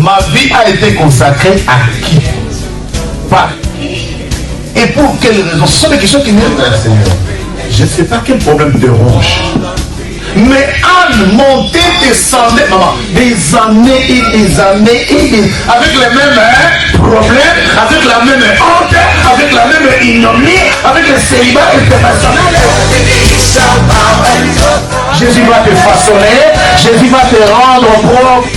Ma vie a été consacrée à qui? Par qui? Et pour quelle raison? Ce sont des questions qui viennent vers le Seigneur. Je ne sais pas quel problème te ronge. Mais Anne montait, descendait, maman, des années et des années et des... avec les mêmes problèmes, avec la même honte, avec la même ignominie, avec le célibat international. Jésus va te façonner, Jésus va te rendre propre.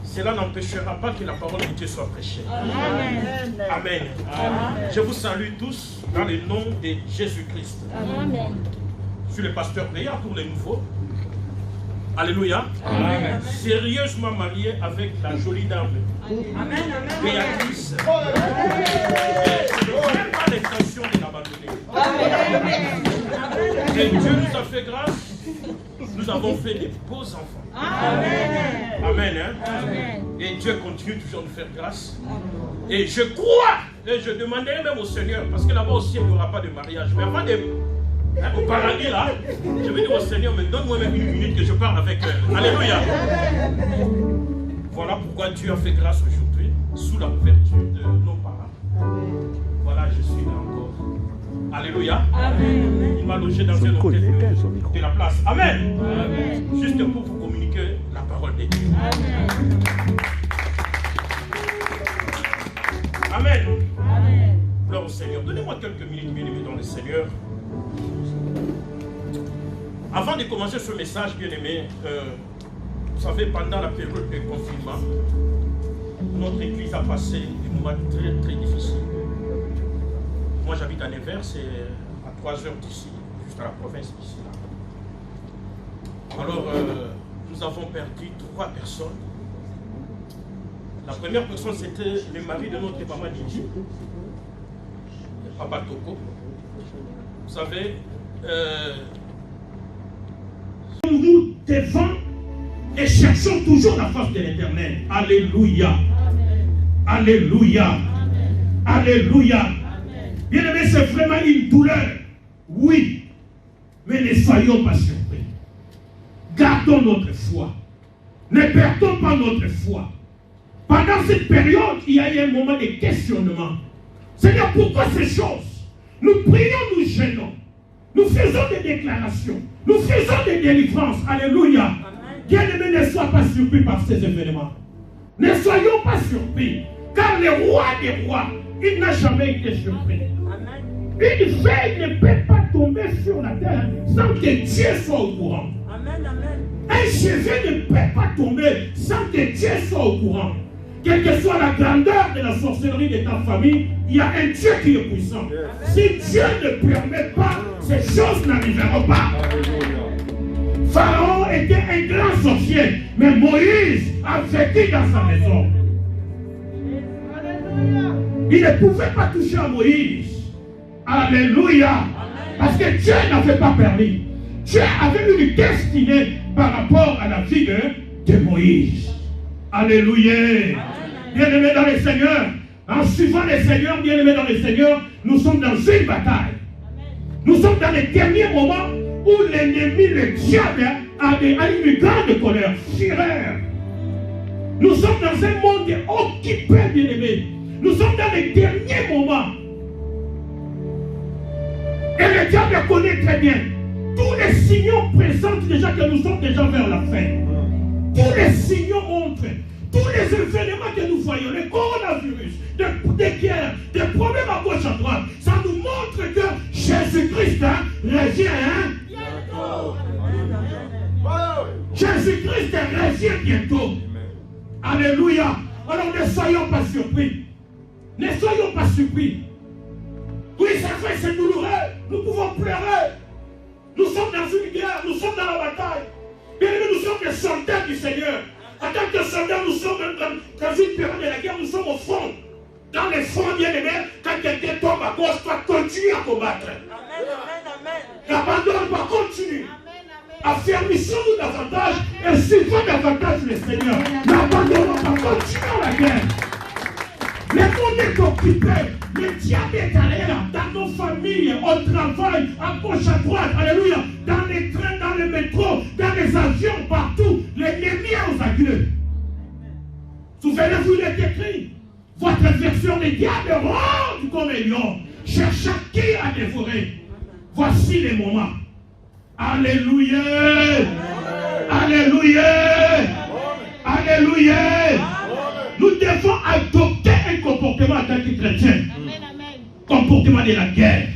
Cela n'empêchera pas que la parole de Dieu soit prêchée. Amen. Amen. Amen. Je vous salue tous dans le nom de Jésus-Christ. Amen. Je suis le pasteur Béat pour les nouveaux. Alléluia. Amen. Sérieusement marié avec la jolie dame. Amen. Béatrice. Je n'ai même pas l'intention de l'abandonner. Et Dieu nous a fait grâce nous avons fait des beaux enfants. Amen. Amen. Hein? Amen. Et Dieu continue toujours de nous faire grâce. Et je crois, et je demanderai même au Seigneur, parce que là-bas aussi il n'y aura pas de mariage. Mais avant au paradis là, je vais dire au Seigneur, mais donne-moi même une minute que je parle avec eux. Alléluia. Voilà pourquoi Dieu a fait grâce aujourd'hui, sous la couverture de nos parents. Voilà, je suis là encore. Alléluia. Amen. Il m'a logé dans un hôtel de la place. Amen. Amen. Juste pour vous communiquer la parole de Dieu. Amen. Amen. Amen. Gloire au Seigneur. Donnez-moi quelques minutes, bien-aimés dans le Seigneur. Avant de commencer ce message, bien-aimé, vous savez, pendant la période de confinement, notre église a passé des moments très, très difficiles. Moi, j'habite à Nevers, c'est à 3 heures d'ici, juste à la province d'ici. Alors, nous avons perdu 3 personnes. La première personne, c'était le mari de notre maman Didi, Papa Toko. Vous savez, nous devons et cherchons toujours la face de l'Éternel. Alléluia. Alléluia. Alléluia. Bien-aimé, c'est vraiment une douleur. Oui. Mais ne soyons pas surpris. Gardons notre foi. Ne perdons pas notre foi. Pendant cette période, il y a eu un moment de questionnement. Seigneur, pourquoi ces choses? Nous prions, nous gênons. Nous faisons des déclarations. Nous faisons des délivrances. Alléluia. Bien-aimé, ne sois pas surpris par ces événements. Ne soyons pas surpris. Car le roi des rois, il n'a jamais été surpris. Une feuille ne peut pas tomber sur la terre sans que Dieu soit au courant. Un cheveu ne peut pas tomber sans que Dieu soit au courant. Quelle que soit la grandeur de la sorcellerie de ta famille, il y a un Dieu qui est puissant. Si Dieu ne permet pas, ces choses n'arriveront pas. Pharaon était un grand sorcier, mais Moïse a vécu dans sa maison. Il ne pouvait pas toucher à Moïse. Alléluia. Parce que Dieu n'avait pas permis. Dieu avait une destinée par rapport à la vie de Moïse. Alléluia. Bien-aimés dans le Seigneur, en suivant le Seigneur, bien-aimés dans le Seigneur, nous sommes dans une bataille. Nous sommes dans les derniers moments où l'ennemi, le diable, a une grande colère, fureur. Nous sommes dans un monde occupé, bien-aimés. Nous sommes dans les derniers moments. Et le diable connaît très bien. Tous les signaux présentent déjà que nous sommes déjà vers la fin. Tous les signaux montrent. Tous les événements que nous voyons, le coronavirus, des guerres, des problèmes à gauche à droite, ça nous montre que Jésus-Christ revient bientôt. Jésus-Christ revient bientôt. Alléluia. Alors ne soyons pas surpris. Ne soyons pas surpris. Oui, c'est vrai, c'est douloureux. Nous pouvons pleurer. Nous sommes dans une guerre, nous sommes dans la bataille. Bien aimés, nous sommes des soldats du Seigneur. En tant que soldats, nous sommes dans une période de la guerre, nous sommes au front. Dans les fronts, bien aimés, quand quelqu'un tombe à gauche, toi continue à combattre. N'abandonne pas, continue. Affermissons-nous davantage et suivons davantage le Seigneur. N'abandonnons pas, continuons la guerre. Le monde est occupé. Le diable est allé là, dans nos familles, au travail, à gauche, à droite, alléluia, dans les trains, dans le métro, dans les avions, partout. L'ennemi est aux aguets. Souvenez-vous, il est écrit, votre adversaire, le diable, ronde comme un lion, cherche à qui à dévorer. Voici les moments. Alléluia. Alléluia. Alléluia. Nous devons adopter un comportement en tant que chrétien. Comportement de la guerre.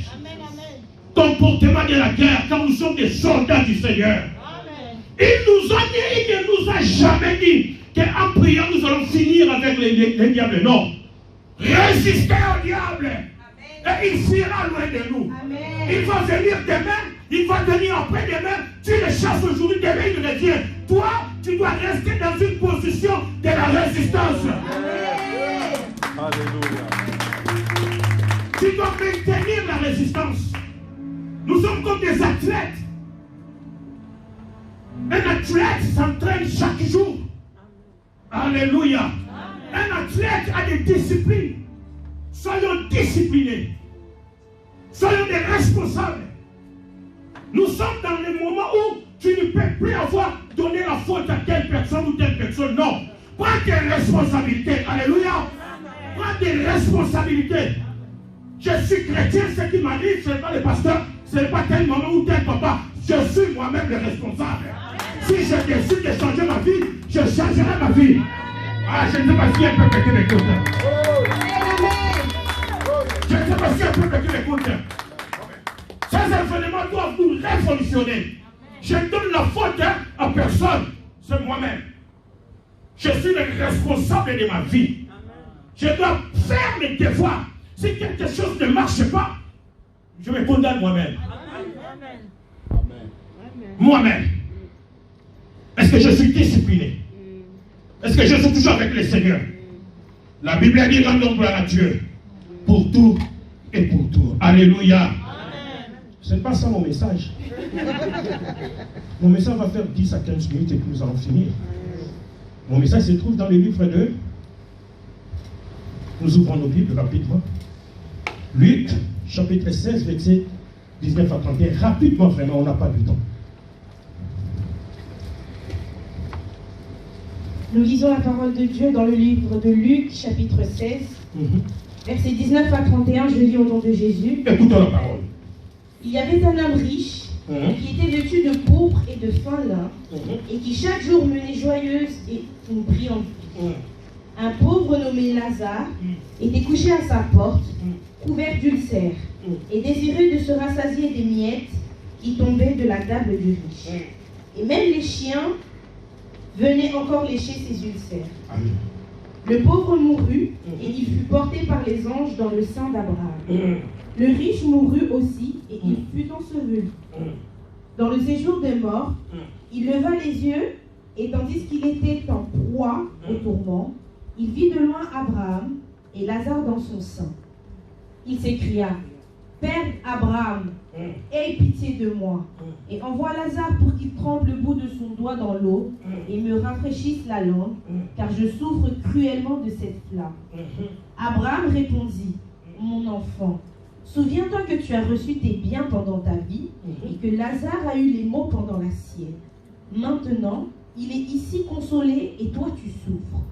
Comportement de la guerre, car nous sommes des soldats du Seigneur. Il nous a dit, il ne nous a jamais dit qu'en priant nous allons finir avec les diables. Non. Résistez au diable. Et il fuira loin de nous. Il va venir demain, il va venir après-demain. Tu le chasses aujourd'hui, demain il revient. Toi, tu dois rester dans une position de la résistance. Alléluia. Tu dois maintenir la résistance. Nous sommes comme des athlètes. Un athlète s'entraîne chaque jour. Alléluia. Un athlète a des disciplines. Soyons disciplinés. Soyons des responsables. Nous sommes dans les moments où tu ne peux plus avoir donné la faute à telle personne ou telle personne. Non. Prends tes responsabilités. Alléluia. Prends tes responsabilités. Je suis chrétien, ce qui m'arrive, ce n'est pas le pasteur, ce n'est pas tel maman ou tel papa. Je suis moi-même le responsable. Si je décide de changer ma vie, je changerai ma vie. Ah, je ne sais pas si elle peut péter les côtes. Je ne sais pas si elle peut péter les côtes. Ces événements doivent nous révolutionner. Je ne donne la faute à personne. C'est moi-même. Je suis le responsable de ma vie. Je dois faire mes devoirs. Si quelque chose ne marche pas, je me condamne moi-même. Moi-même. Est-ce que je suis discipliné? Est-ce que je suis toujours avec le Seigneur? La Bible a dit rendons gloire à Dieu pour tout et pour tout. Alléluia. Ce n'est pas ça mon message. Mon message va faire 10 à 15 minutes et puis nous allons finir. Mon message se trouve dans le livre de... Nous ouvrons nos Bibles rapidement. Luc, chapitre 16, verset 19 à 31. Rapidement, vraiment, on n'a pas du temps. Nous lisons la parole de Dieu dans le livre de Luc, chapitre 16, versets 19 à 31. Je lis au nom de Jésus. Écoutons la parole. Il y avait un homme riche qui était vêtu de pourpre et de fin lin et qui chaque jour menait joyeuse et une brillante vie. Un pauvre nommé Lazare était couché à sa porte, couvert d'ulcères, et désireux de se rassasier des miettes qui tombaient de la table du riche. Et même les chiens venaient encore lécher ses ulcères. Le pauvre mourut, et il fut porté par les anges dans le sein d'Abraham. Le riche mourut aussi, et il fut enseveli. Dans le séjour des morts, il leva les yeux, et tandis qu'il était en proie au tourment, il vit de loin Abraham et Lazare dans son sein. Il s'écria, « Père Abraham, aie pitié de moi, et envoie Lazare pour qu'il trempe le bout de son doigt dans l'eau et me rafraîchisse la langue, car je souffre cruellement de cette flamme. » Abraham répondit, « Mon enfant, souviens-toi que tu as reçu tes biens pendant ta vie et que Lazare a eu les maux pendant la sienne. Maintenant, il est ici consolé et toi tu souffres.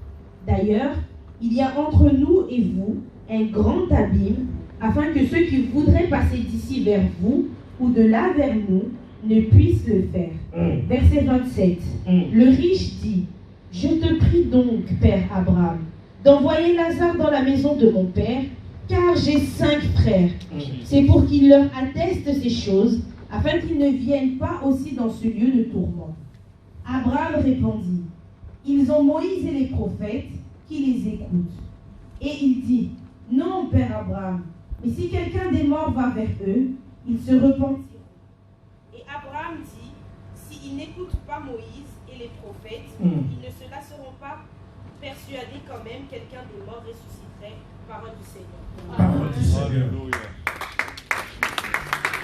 D'ailleurs, il y a entre nous et vous un grand abîme, afin que ceux qui voudraient passer d'ici vers vous ou de là vers nous ne puissent le faire. » Verset 27. Le riche dit, « Je te prie donc, Père Abraham, d'envoyer Lazare dans la maison de mon père, car j'ai 5 frères. C'est pour qu'il leur atteste ces choses, afin qu'ils ne viennent pas aussi dans ce lieu de tourment. » Abraham répondit, « Ils ont Moïse et les prophètes qui les écoutent. » Et il dit, « Non, Père Abraham, mais si quelqu'un des morts va vers eux, ils se repentiront. » Et Abraham dit, « S'ils n'écoutent pas Moïse et les prophètes, ils ne se lasseront pas, persuadés quand même quelqu'un des morts ressusciterait. » Parole du Seigneur. Parole du Seigneur.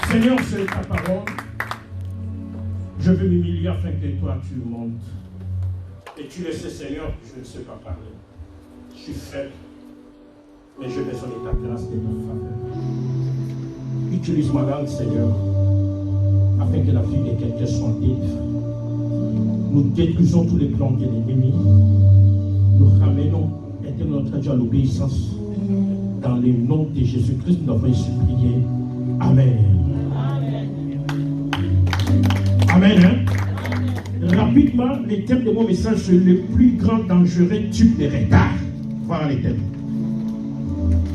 Seigneur, c'est ta parole. Je veux m'humilier afin que toi tu montes. Et tu le sais, Seigneur, je ne sais pas parler. Je suis faible. Mais j'ai besoin de ta grâce et de ta faveur. Utilise ma langue, Seigneur, afin que la vie de quelqu'un soit délivrée. Nous détruisons tous les plans de l'ennemi. Nous ramenons notre Dieu à l'obéissance. Dans le nom de Jésus-Christ, nous avons supplié. Amen. Amen. Hein? Rapidement, les thèmes de mon message, c'est le plus grand dangereux type de retard. Voilà les thèmes.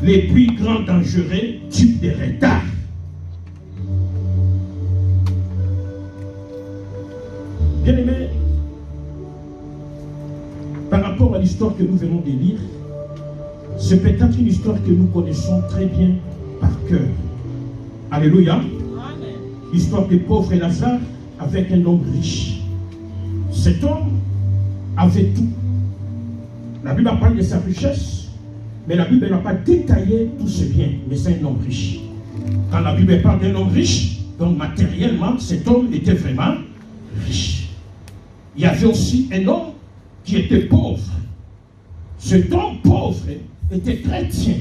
Les plus grands dangereux types de retard. Bien aimé, par rapport à l'histoire que nous venons de lire, c'est peut-être une histoire que nous connaissons très bien par cœur. Alléluia. L'histoire des pauvres Lazare avec un homme riche. Cet homme avait tout. La Bible parle de sa richesse, mais la Bible n'a pas détaillé tous ses biens, mais c'est un homme riche. Quand la Bible parle d'un homme riche, donc matériellement, cet homme était vraiment riche. il y avait aussi un homme qui était pauvre. Cet homme pauvre était chrétien,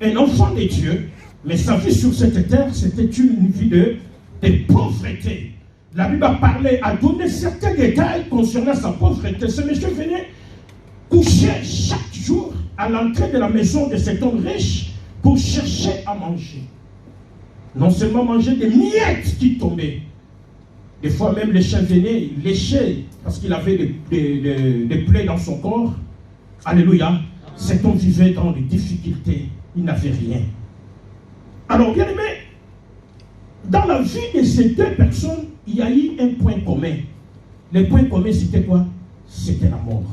un enfant de Dieu, mais sa vie sur cette terre, c'était une vie de pauvreté. La Bible a donné certains détails concernant sa pauvreté. Ce monsieur venait coucher chaque jour à l'entrée de la maison de cet homme riche pour chercher à manger. Non seulement manger des miettes qui tombaient. Des fois même les chiens venaient lécher parce qu'il avait des plaies dans son corps. Alléluia. Cet homme vivait dans des difficultés. Il n'avait rien. Alors bien aimé, dans la vie de ces deux personnes, il y a eu un point commun. Le point commun, c'était quoi? C'était la mort.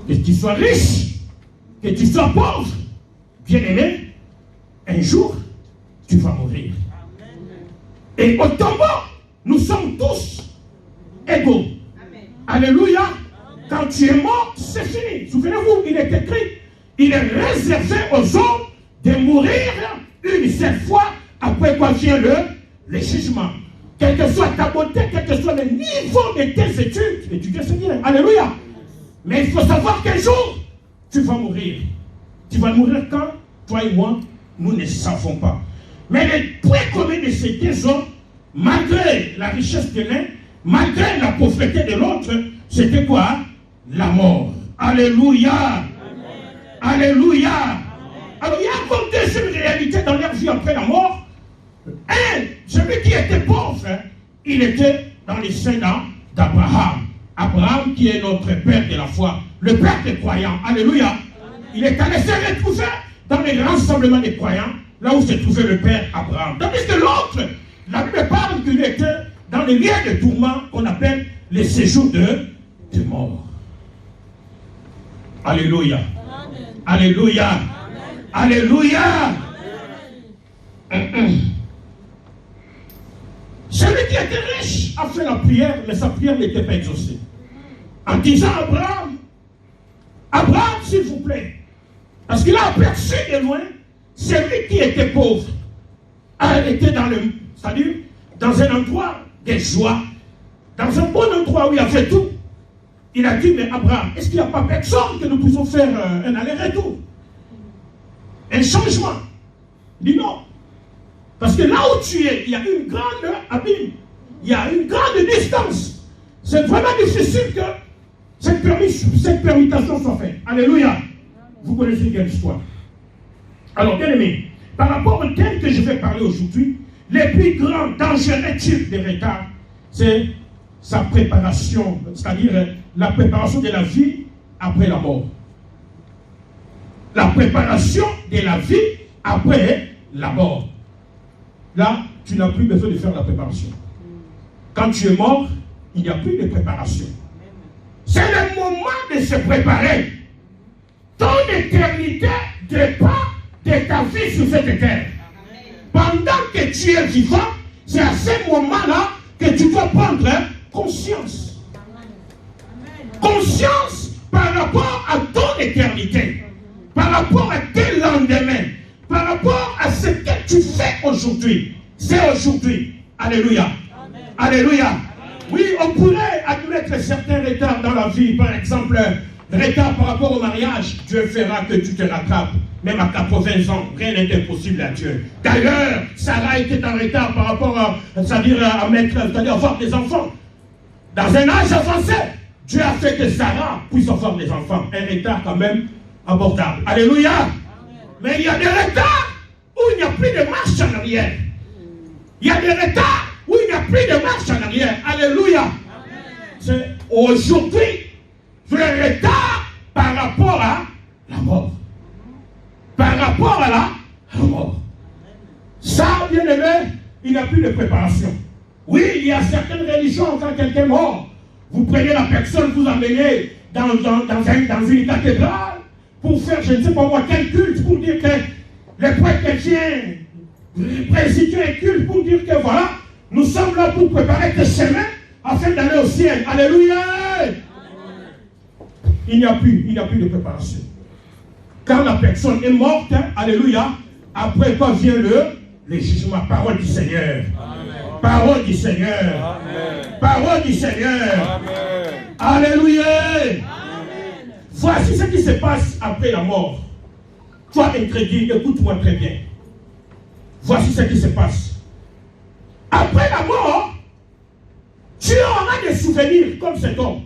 Que tu sois riche, que tu sois pauvre, bien aimé, un jour, tu vas mourir. Et au tombeau, nous sommes tous égaux. Alléluia. Quand tu es mort, c'est fini. Souvenez-vous, il est écrit, il est réservé aux hommes de mourir une seule fois, après quoi vient le jugement. Quelle que soit ta beauté, quel que soit le niveau de tes études, étudier c'est bien, alléluia. Mais il faut savoir qu'un jour, tu vas mourir. Tu vas mourir quand? Toi et moi, nous ne savons pas. Mais le point commun de ces deux hommes, malgré la richesse de l'un, malgré la pauvreté de l'autre, c'était quoi? La mort. Alléluia. Alléluia. Alors il y a encore deuxième réalité dans leur vie après la mort. Celui qui était pauvre, il était dans les seins d'Abraham. Abraham qui est notre père de la foi, le père des croyants. Alléluia. Il est allé se retrouver dans les rassemblements des croyants, là où se trouvait le père Abraham. Tandis que l'autre, la Bible parle qu'il était dans les lieux de tourment qu'on appelle les séjours de mort. Alléluia. Alléluia. Alléluia. Celui qui était riche a fait la prière, mais sa prière n'était pas exaucée. En disant à Abraham, Abraham, s'il vous plaît, parce qu'il a aperçu de loin celui qui était pauvre, était c'est-à-dire dans un endroit de joie, dans un bon endroit où il y avait tout. Il a dit, mais Abraham, est-ce qu'il n'y a pas personne que nous puissions faire un aller-retour? Un changement? Il dit non. Parce que là où tu es, il y a une grande abîme. Il y a une grande distance. C'est vraiment difficile que cette permutation soit faite. Alléluia. Vous connaissez quelle histoire. Alors, bien aimé, par rapport au thème que je vais parler aujourd'hui, le plus grand dangereux type de retard, c'est sa préparation, c'est-à-dire la préparation de la vie après la mort. La préparation de la vie après la mort. Là, tu n'as plus besoin de faire la préparation. Quand tu es mort, il n'y a plus de préparation. C'est le moment de se préparer. Ton éternité dépend de ta vie sur cette terre. Pendant que tu es vivant, c'est à ce moment-là que tu dois prendre conscience. Conscience par rapport à ton éternité, par rapport à tes lendemains, par rapport à ce que tu fais aujourd'hui. C'est aujourd'hui. Alléluia. Amen. Alléluia. Oui, on pourrait admettre certains retards dans la vie. Par exemple, retard par rapport au mariage. Dieu fera que tu te rattrapes. Même à 80 ans, rien n'est impossible à Dieu. D'ailleurs, Sarah était en retard par rapport à, c'est-à-dire avoir des enfants. Dans un âge avancé, Dieu a fait que Sarah puisse avoir des enfants. Un retard quand même abordable. Alléluia. Amen. Mais il y a des retards où il n'y a plus de marche en arrière. Il y a des retards où il n'y a plus de marche en arrière. Alléluia. Amen. C'est aujourd'hui le retard par rapport à la mort. Par rapport à la mort. Ça, bien aimé, il n'y a plus de préparation. Oui, il y a certaines religions, quand quelqu'un est mort, vous prenez la personne, vous emmenez dans une cathédrale pour faire, je ne sais pas moi, quel culte, pour dire que les prêtres chrétiens président un culte pour dire que voilà, nous sommes là pour préparer tes chemins afin d'aller au ciel. Alléluia. Il n'y a plus de préparation. Quand la personne est morte, alléluia, après quoi vient le jugement, parole du Seigneur. Amen. Parole du Seigneur. Amen. Parole du Seigneur. Amen. Alléluia. Amen. Voici ce qui se passe après la mort. Toi, incrédule, écoute-moi très bien. Voici ce qui se passe. Après la mort, tu auras des souvenirs comme cet homme.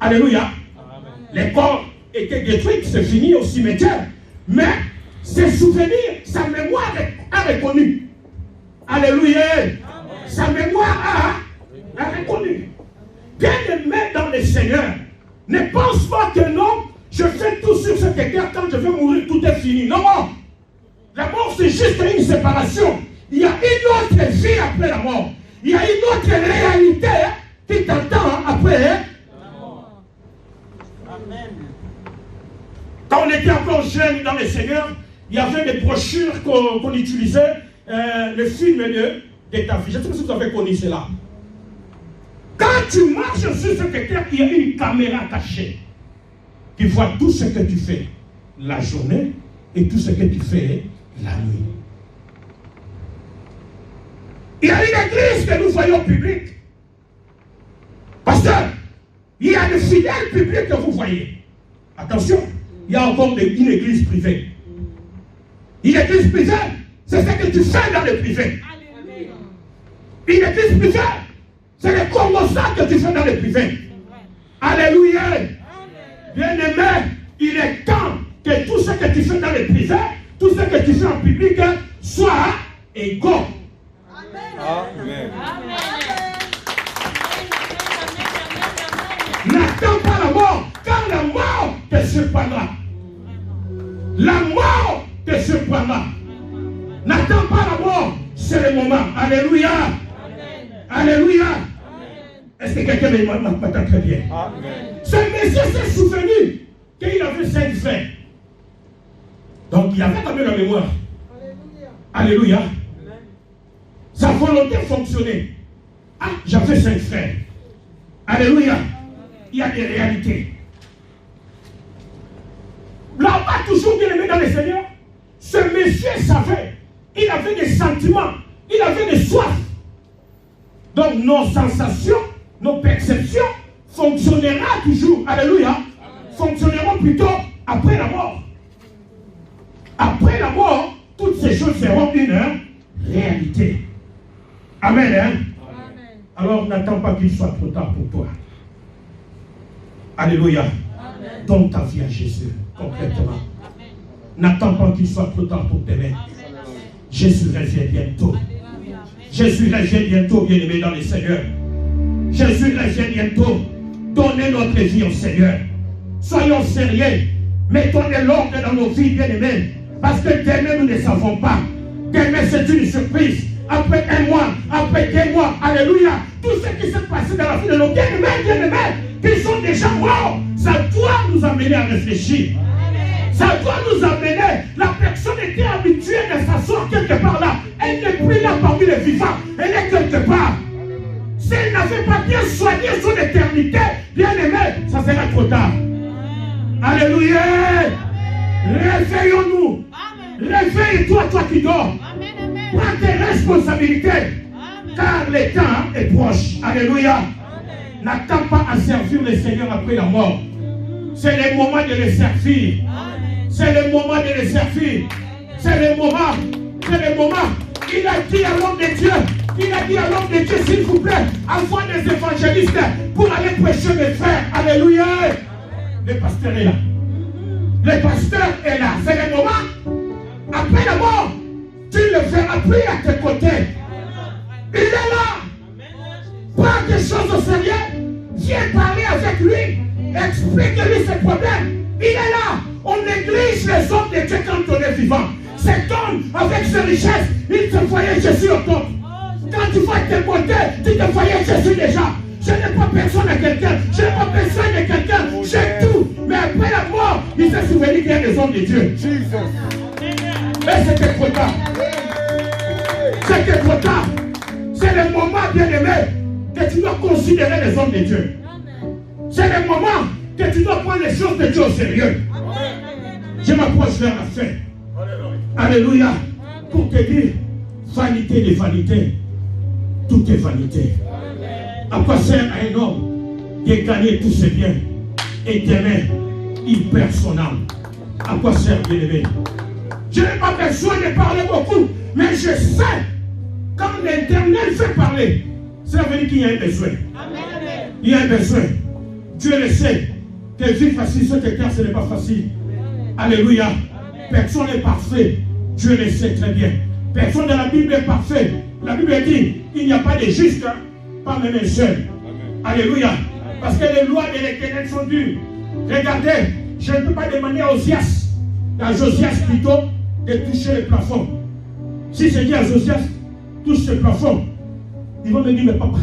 Alléluia. Amen. Les corps étaient détruits, c'est fini au cimetière. Mais ses souvenirs, sa mémoire a reconnu. Alléluia. Sa mémoire a reconnu. Bien-aimé dans le Seigneur, ne pense pas que non, je fais tout sur cette terre, quand je vais mourir, tout est fini. Non, non. La mort, c'est juste une séparation. Il y a une autre vie après la mort. Il y a une autre réalité qui t'attend après la mort. Amen. Quand on était encore jeune dans le Seigneur, il y avait des brochures qu'on utilisait, le film de ta vie. Je ne sais pas si vous avez connu cela. Quand tu marches sur cette terre, il y a une caméra cachée qui voit tout ce que tu fais la journée et tout ce que tu fais la nuit. Il y a une église que nous voyons publique. Pasteur, il y a des fidèles publics que vous voyez. Attention, il y a encore une église privée. Une église privée, c'est ce que tu fais dans le privé. Une église privée, c'est les conversants que tu fais dans le privé. Alléluia. Bien-aimé, il est temps que tout ce que tu fais dans le privé, tout ce que tu fais en public, soit égaux. Amen. N'attends pas la mort, car la mort te surprendra. La mort te surprendra. N'attends pas la mort, c'est le moment. Alléluia. Alléluia. Est-ce que quelqu'un m'entend très bien? Amen. Ce monsieur s'est souvenu qu'il avait 5 frères. Donc il avait quand même la mémoire. Alléluia. Sa volonté fonctionnait. Ah, j'avais 5 frères. Alléluia. Il y a des réalités. Là-bas, toujours bien aimé dans le Seigneur, ce monsieur savait. Il avait des sentiments. Il avait des soifs. Donc nos sensations, nos perceptions fonctionneront toujours. Alléluia. Fonctionneront plutôt après la mort. Après la mort, toutes ces choses seront une réalité. Amen. Hein? Amen. Alors n'attends pas qu'il soit trop tard pour toi. Alléluia. Amen. Donne ta vie à Jésus concrètement. N'attends pas qu'il soit trop tard pour t'aimer. Jésus revient bientôt. Jésus revient bientôt, bien-aimé dans le Seigneur. Jésus revient bientôt. Donnez notre vie au Seigneur. Soyons sérieux. Mettons de l'ordre dans nos vies, bien-aimés. Parce que demain, nous ne savons pas. Demain, c'est une surprise. Après 1 mois, après 2 mois, alléluia. Tout ce qui s'est passé dans la vie de nos bien-aimés, qui sont déjà morts, ça doit nous amener à réfléchir. Ça doit nous amener. La personne était habituée de s'asseoir quelque part là. Elle n'est plus là parmi les vivants. Elle est quelque part. Si elle n'avait pas bien soigné son éternité, bien aimé, ça serait trop tard. Alléluia. Réveillons-nous. Réveille-toi, toi qui dors. Prends tes responsabilités. Car le temps est proche. Alléluia. N'attends pas à servir le Seigneur après la mort. C'est le moment de le servir. C'est le moment de le servir. C'est le moment. C'est le moment. Il a dit à l'homme de Dieu. Il a dit à l'homme de Dieu, s'il vous plaît, envoie des évangélistes pour aller prêcher mes frères. Alléluia. Le pasteur est là. Le pasteur est là. C'est le moment. Après la mort, tu le verras plus à tes côtés. Il est là. Prends des choses au sérieux. Viens parler avec lui. Explique-lui ses problèmes. Il est là. On néglige les hommes de Dieu quand on est vivant. Cet homme, avec ses richesses, il te voyait Jésus au top. Quand tu vois tes beautés, tu te voyais Jésus déjà. Je n'ai pas besoin de quelqu'un. Je n'ai pas besoin de quelqu'un. J'ai tout. Mais après la mort, il s'est souvenu bien des hommes de Dieu. Mais c'était trop tard. C'était trop tard. C'est le moment, bien-aimé, que tu dois considérer les hommes de Dieu. C'est le moment que tu dois prendre les choses de Dieu au sérieux. Je m'approche vers la fin. Alléluia. Pour te dire, vanité des vanités. tout est vanité. À quoi sert à un homme de gagner tous ses biens et demain il perd son âme? À quoi sert, bien-aimé? Je n'ai pas besoin de parler beaucoup, mais je sais quand l'Éternel fait parler, ça veut dire qu'il y a un besoin. Il y a un besoin. Dieu le sait. Que vivre facile sur cette terre, ce n'est pas facile. Alléluia. Personne n'est parfait. Dieu le sait très bien. Personne dans la Bible est parfait. La Bible dit, il n'y a pas de juste, hein? Pas même un seul. Alléluia. Parce que les lois de l'Éternel sont dures. Regardez, je ne peux pas demander à Osias, à Josias plutôt, de toucher le plafond. Si c'est dit à Josias, touche le plafond, ils vont me dire, mais papa,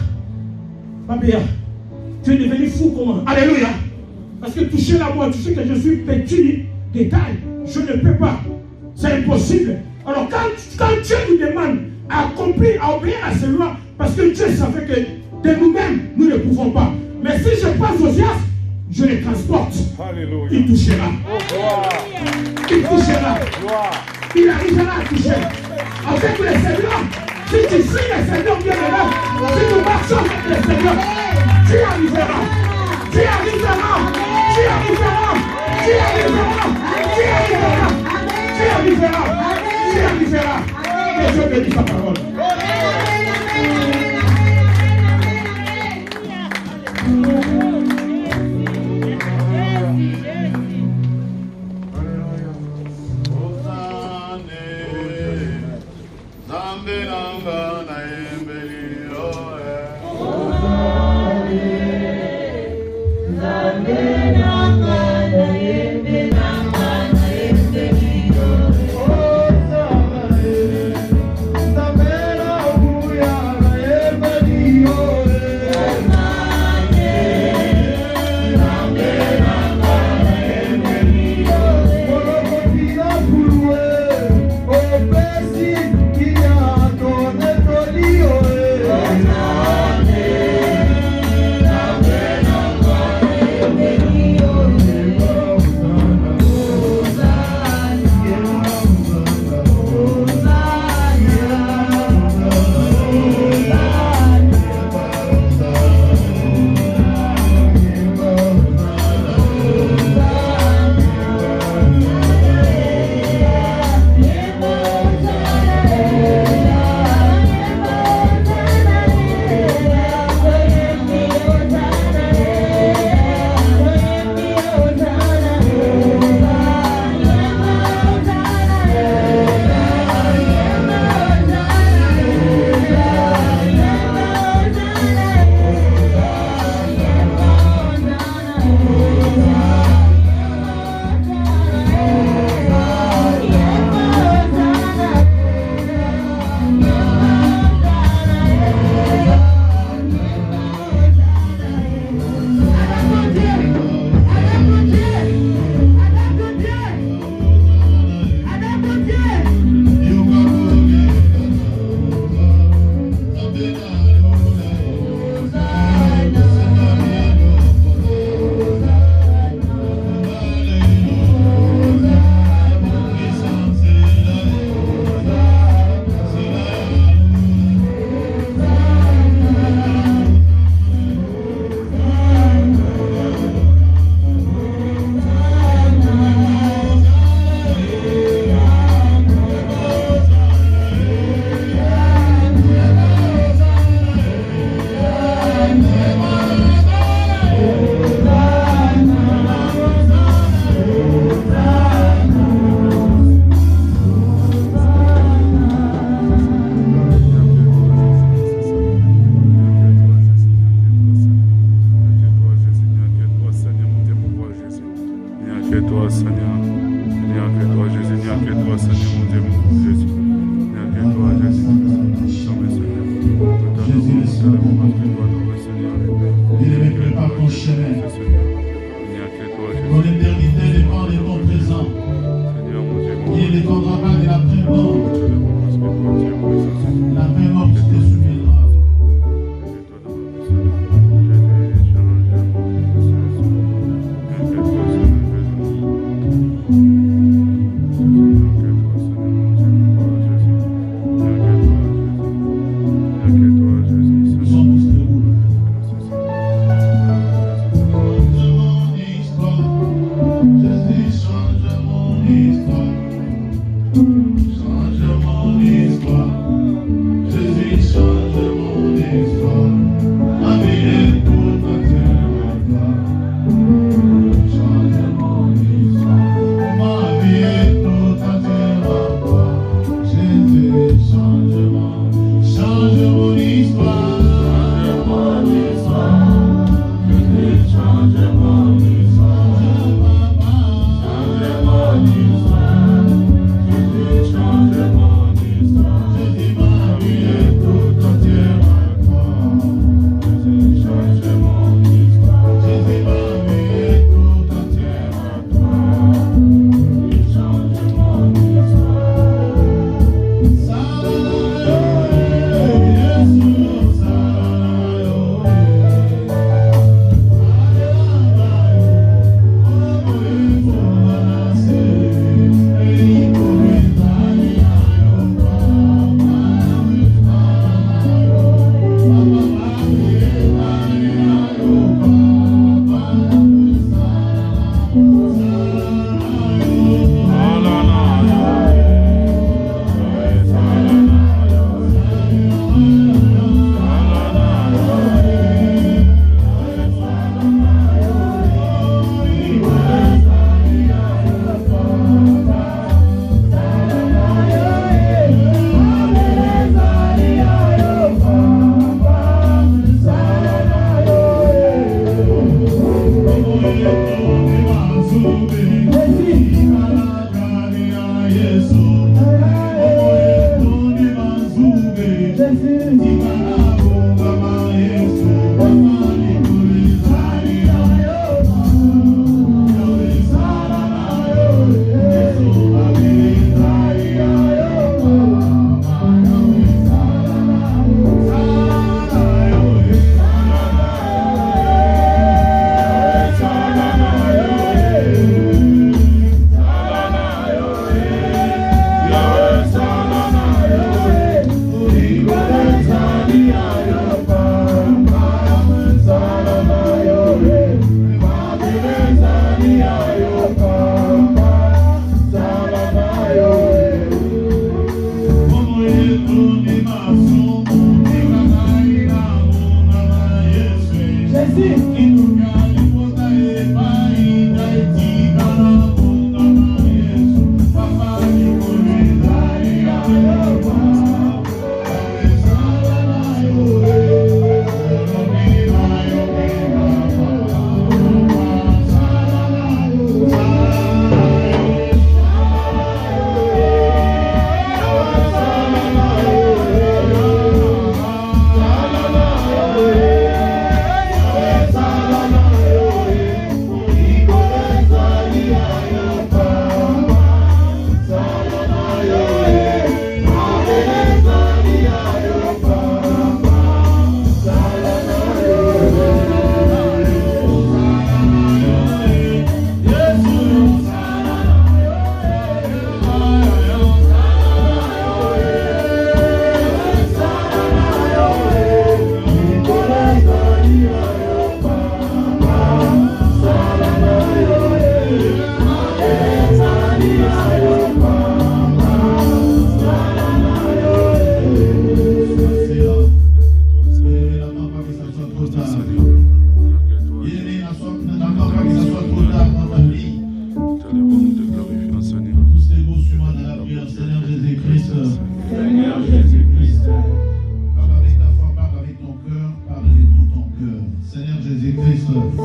tu es devenu fou comment? Alléluia. Parce que toucher la moi, tu sais que je suis petit de taille, je ne peux pas. C'est impossible. Alors quand Dieu nous demande à accomplir, à obéir à ces lois, parce que Dieu savait que de nous-mêmes, nous ne pouvons pas. Mais si je passe aux Josias, je les transporte. Alléluia. Il touchera. Il touchera. Il arrivera à toucher. Avec le Seigneur, si tu suis le Seigneur bien dedans, si nous marchons avec le Seigneur, tu arriveras. Tu arriveras. Tu arriveras. Tu arriveras. Tu arriveras. Tu arriveras. Tu arriveras. Que Dieu bénisse sa parole. que toi,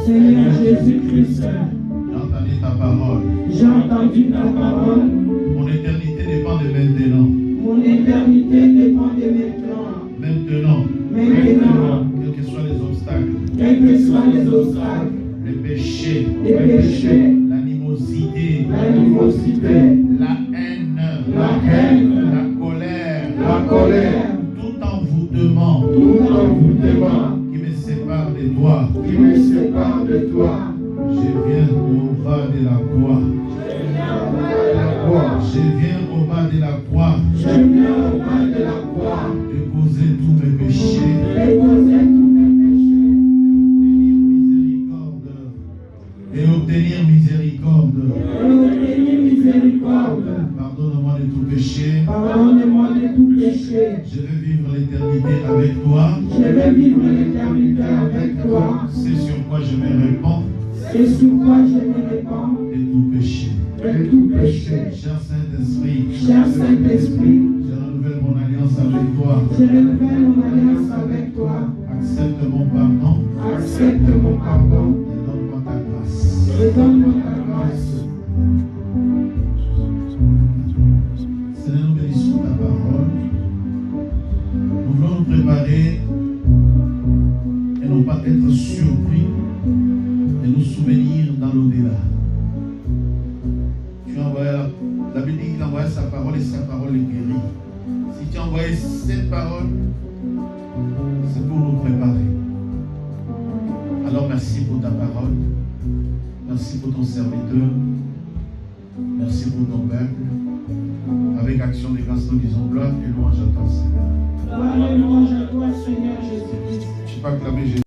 Seigneur Jésus-Christ, j'ai entendu ta parole. J'ai entendu ta parole. Mon éternité dépend de maintenant. Mon éternité dépend de maintenant. Maintenant, quels que soient les obstacles, les péchés, l'animosité, la haine, la colère, tout envoûtement qui me sépare de toi. Je viens au bas de la croix. Je viens au bas de la croix. Déposer tous mes péchés. Et obtenir miséricorde. Pardonne-moi de tout péché. Je vais vivre l'éternité avec toi. C'est sur quoi je me répands. De tout péché. Cher Saint-Esprit, je renouvelle mon alliance avec toi. Accepte mon pardon. Et donne-moi ta grâce. Seigneur, nous bénissons ta parole. Nous voulons nous préparer et non pas être surpris et nous souvenir dans l'au-delà. Tu as envoyé la Bible dit qu'il a envoyé sa parole et sa parole est guérie. Si tu as envoyé cette parole, c'est pour nous préparer. Alors merci pour ta parole. Merci pour ton serviteur. Merci pour ton peuple. Avec action de grâce, nous disons gloire et louange à toi, Seigneur. Gloire et louange à toi, Seigneur Jésus-Christ. Je ne sais pas clamer Jésus.